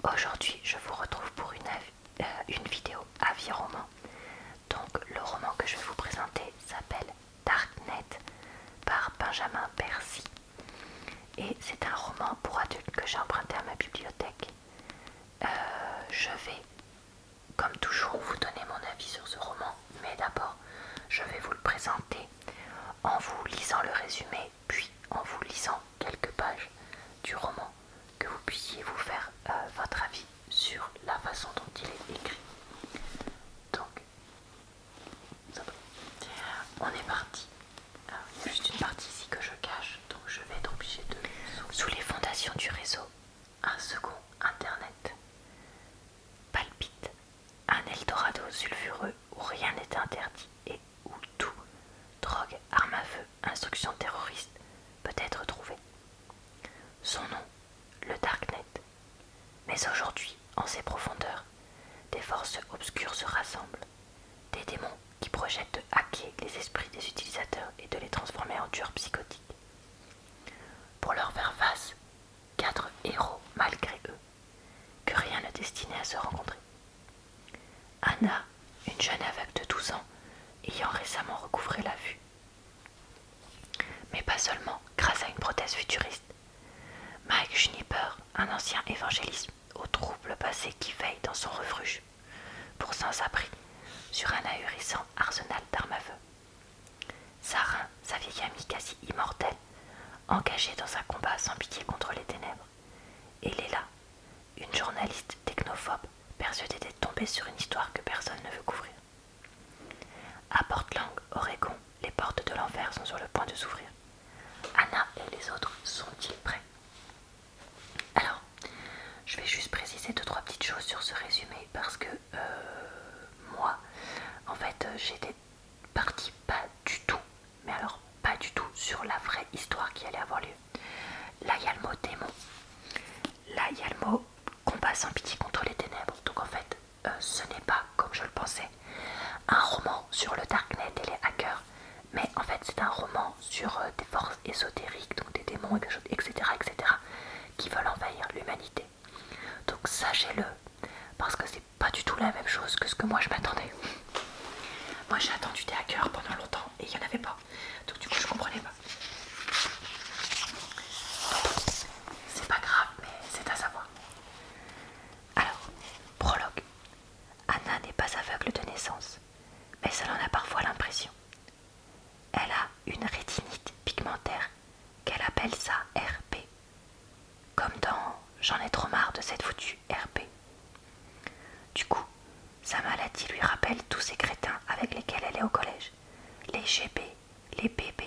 Aujourd'hui, je vous retrouve pour une vidéo avis roman. Donc, le roman que je vais vous présenter s'appelle Darknet par Benjamin Percy. Et c'est un roman pour adultes que j'ai emprunté à ma bibliothèque. Je vais, comme toujours, vous donner mon avis sur ce roman. Mais d'abord, je vais vous le présenter en vous lisant le résumé, puis en vous lisant quelques pages du roman, que vous puissiez vous faire votre avis sur la façon dont il est écrit. Donc, on est parti. Alors, il y a juste une partie ici que je cache, donc je vais être obligée de... Sous les fondations du réseau, un second Internet palpite, un Eldorado sulfureux où rien n'est interdit et où tout, drogue, arme à feu, instruction terroriste, peut être trouvé. Son nom, le Darknet. Mais aujourd'hui, en ses profondeurs, des forces obscures se rassemblent, des démons qui projettent de hacker les esprits des utilisateurs et de les transformer en tueurs psychotiques. Pour leur faire face, 4 héros malgré eux, que rien ne destinait à se rencontrer. Anna, une jeune aveugle de 12 ans, ayant récemment recouvré la vue. Mais pas seulement grâce à une prothèse futuriste. Mike Juniper, un ancien évangéliste au trouble passé qui veille dans son refuge, pour sans-abri, sur un ahurissant arsenal d'armes à feu. Sarin, sa vieille amie quasi immortelle, engagée dans un combat sans pitié contre les ténèbres. Et Léla, une journaliste technophobe persuadée d'être tombée sur une histoire que personne ne veut couvrir. À Portland, Oregon, les portes de l'enfer sont sur le point de s'ouvrir. Anna et les autres sont-ils prêts? Alors, je vais juste préciser 2-3 petites choses sur ce résumé parce que moi, en fait, j'étais partie pas du tout, mais alors pas du tout sur la vraie histoire qui allait avoir lieu. Là, il y a le mot démon. Là, il y a le mot combat sans pitié contre les ténèbres. Donc en fait, ce n'est pas, comme je le pensais, un roman sur le Darknet et les hackers, mais en fait c'est un roman sur des forces ésotériques, donc des démons, etc., etc., qui veulent envahir l'humanité. Donc sachez-le, parce que c'est pas du tout la même chose que ce que moi je m'attendais. Moi j'ai attendu des hackers pendant longtemps et il n'y en avait pas, donc du coup je comprenais pas. C'est pas grave, mais c'est à savoir. Alors, prologue. Anna n'est pas aveugle de naissance, mais elle en a parfois l'impression. Elle a une rétinite pigmentaire qu'elle appelle sa RP, comme dans J'en ai trop marre de cette foutue RP. Du coup, sa maladie lui rappelle tous ces crétins avec lesquels elle est au collège, les GB, les BB,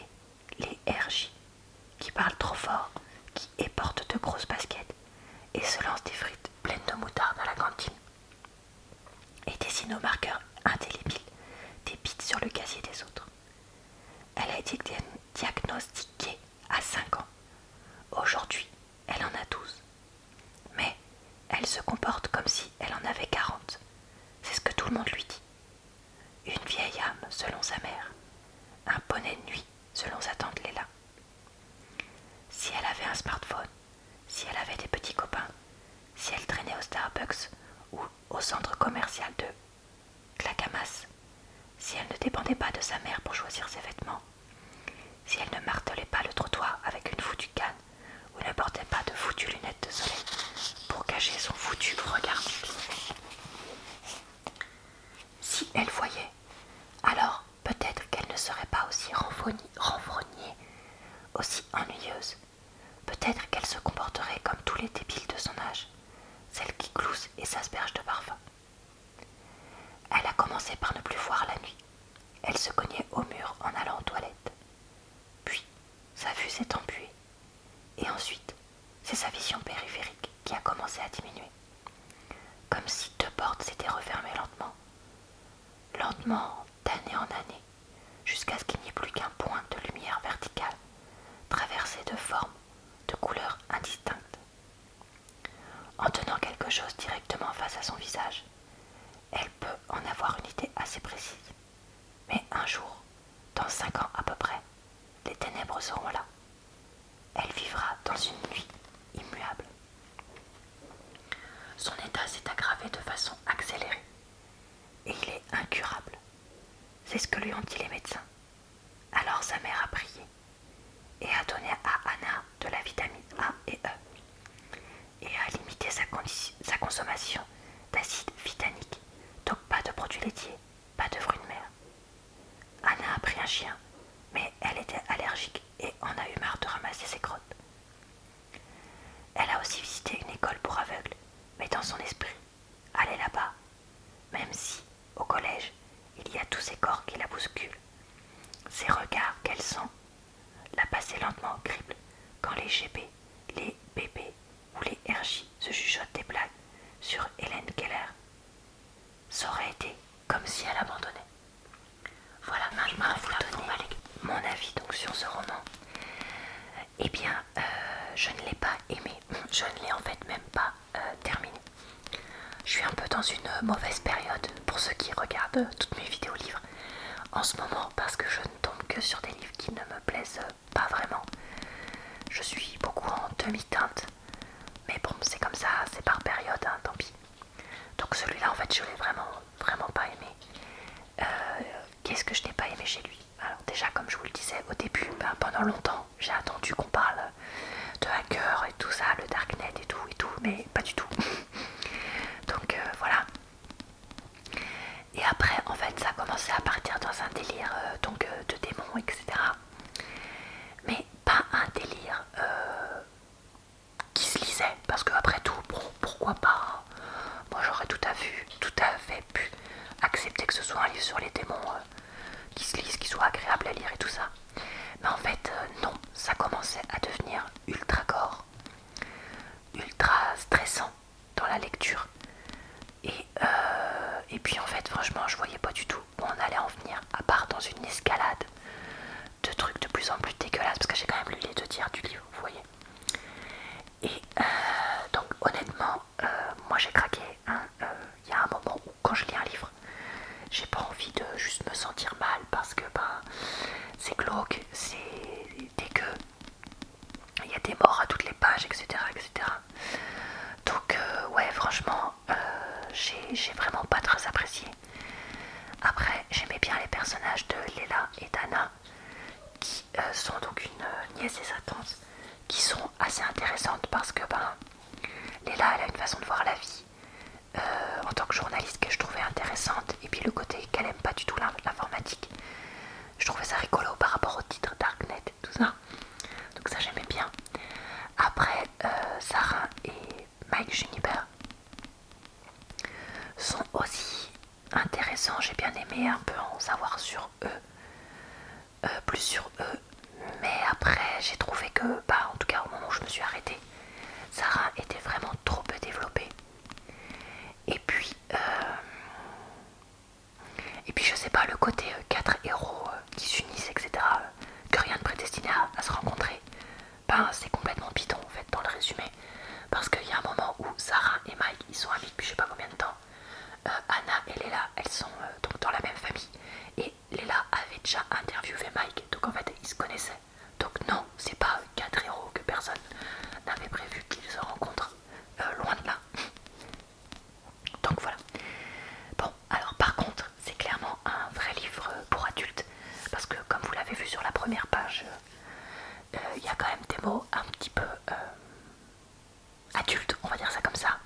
les RJ, qui parlent trop fort, qui éportent de grosses baskets et se lancent des frites pleines de moutarde à la cantine, et dessinent au marqueur indélébile des bites sur le casier des autres. Elle a été diagnostiquée à 5 ans. Aujourd'hui, elle en a 12. Mais elle se comporte comme si elle en avait 40. C'est ce que tout le monde lui dit. Une vieille âme selon sa mère. Un poney de nuit selon sa tante Léla. Si elle avait un smartphone, si elle avait des petits copains, si elle traînait au Starbucks ou au centre commercial de Clackamas, si elle ne dépendait pas de sa mère pour choisir ses vêtements, si elle ne martelait pas le trottoir avec une foutue canne ou ne portait pas de foutues lunettes de soleil pour cacher son foutu regard. Si elle voyait, alors peut-être qu'elle ne serait pas aussi renfrognée, aussi ennuyeuse. Peut-être qu'elle se comporterait comme tous les débiles de son âge, celle qui glousse et s'asperge de parfum. Elle a commencé par ne plus voir la nuit. Elle se cognait au mur en allant aux toilettes. Puis, sa vue s'est embuée. Et ensuite, c'est sa vision périphérique qui a commencé à diminuer. Comme si 2 portes s'étaient refermées lentement. Lentement, d'année en année, jusqu'à ce qu'il n'y ait plus qu'un point de lumière verticale, traversé de formes, de couleurs indistinctes. En tenant quelque chose directement face à son visage, elle peut en avoir une idée assez précise. Mais un jour, dans 5 ans à peu près, les ténèbres seront là. Elle vivra dans une nuit immuable. son état s'est aggravé de façon accélérée et il est incurable. C'est ce que lui ont dit les médecins. Alors sa mère a prié et a donné à Anna de la vitamine A et E et a limité sa consommation d'acide vitanique, donc pas de produits laitiers, pas de fruits de mer. Anna a pris un chien, mais elle était allergique et en a eu marre de ramasser ses crottes. Elle a aussi visité une école pour aveugles, mais dans son esprit, aller là-bas, même si, au collège, il y a tous ces corps qui la bousculent, ces regards qu'elle sent, la passer lentement au crible quand les GB, les BB ou les RJ se chuchotent des blagues sur Hélène Keller. Ça aurait été comme si elle abandonnait. Voilà, maintenant vous donner mon avis donc sur ce roman. Eh bien, je ne l'ai pas aimé, je ne l'ai en fait même pas terminé. Je suis un peu dans une mauvaise période pour ceux qui regardent toutes mes vidéos livres en ce moment parce que je ne tombe que sur des livres qui ne me plaisent pas vraiment. Je suis beaucoup en demi-teinte, mais bon, c'est comme ça, c'est par période, hein, tant pis. Donc celui-là, en fait, je l'ai vraiment pas aimé. Qu'est-ce que je n'ai pas aimé chez lui? Alors déjà, comme je vous le disais au début, pendant longtemps, j'ai attendu qu'on parle de hackers et tout ça, le darknet et tout, mais pas du tout. Donc voilà. Et après, en fait, ça a commencé à partir dans un délire de démons, etc. Mais pas un délire qui se lisait, parce qu'après tout, bon, pourquoi pas, hein. Moi j'aurais tout à fait pu accepter que ce soit un livre sur les démons qui se lise, qui soit agréable à lire et tout ça. Mais en fait, non, ça commençait à devenir ultra gore, ultra stressant dans la lecture. Et puis en fait, franchement, je voyais pas du tout où on allait en venir, à part dans une escalade de trucs de plus en plus dégueulasses, parce que j'ai quand même lu les 2 tiers du livre, vous voyez. Et donc honnêtement, moi j'ai craqué. Il y a un moment où quand je lis un livre, j'ai pas envie de juste me sentir mal parce que c'est glauque, c'est dégueu, il y a des morts à toutes les pages, etc. etc. Donc ouais, franchement, j'ai vraiment pas très apprécié. Après, j'aimais bien les personnages de Léla et d'Anna, qui sont donc une nièce et sa tante, qui sont assez intéressantes parce que Léla, elle a une façon de voir la vie en tant que journaliste que je trouvais intéressante, et puis le côté qu'elle aime pas du tout l'informatique, je trouvais ça rigolo par rapport au titre Darknet et tout ça, donc ça j'aimais bien. Après, Sarah et Mike Juniper sont aussi intéressants, j'ai bien aimé un peu en savoir sur eux, plus sur eux, mais après j'ai trouvé que, en tout cas au moment où je me suis arrêtée, Sarah était vraiment trop peu développée. Et puis je sais pas, le côté 4 héros qui s'unissent, etc., que rien ne prédestiné à se rencontrer, c'est complètement bidon en fait dans le résumé. Parce qu'il y a un moment où Sarah et Mike, ils sont amis depuis je sais pas combien de temps. Anna et Léla, elles sont donc dans la même famille. Et Léla avait déjà interviewé Mike, donc en fait ils se connaissaient. Donc non, c'est pas 4 héros que personne n'avait prévu qu'ils se rencontrent, loin de là. Donc voilà. Bon, alors par contre, c'est clairement un vrai livre pour adultes, parce que comme vous l'avez vu sur la première page, il y a quand même des mots un petit peu adultes, on va dire ça comme ça.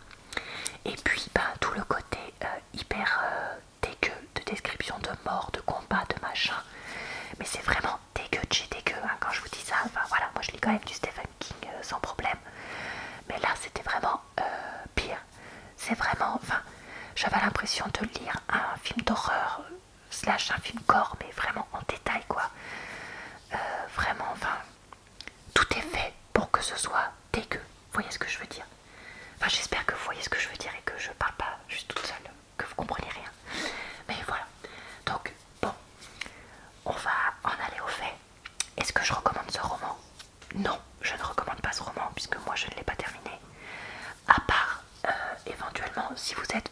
Et puis tout le côté hyper dégueu de description de mort, de combat, de machin. Mais c'est vraiment dégueu de chez dégueu, hein, quand je vous dis ça. Enfin voilà, moi je lis quand même du Stephen King sans problème. Mais là c'était vraiment pire. C'est vraiment, j'avais l'impression de lire un film d'horreur / un film gore, mais vraiment en détail quoi. Vraiment, tout est fait pour que ce soit dégueu. Vous voyez ce que je veux dire? J'espère que vous voyez ce que je veux dire et que je parle pas juste toute seule, que vous comprenez rien. Mais voilà. Donc, bon, on va en aller au fait. Est-ce que je recommande ce roman? Non, je ne recommande pas ce roman puisque moi je ne l'ai pas terminé. À part, éventuellement, si vous êtes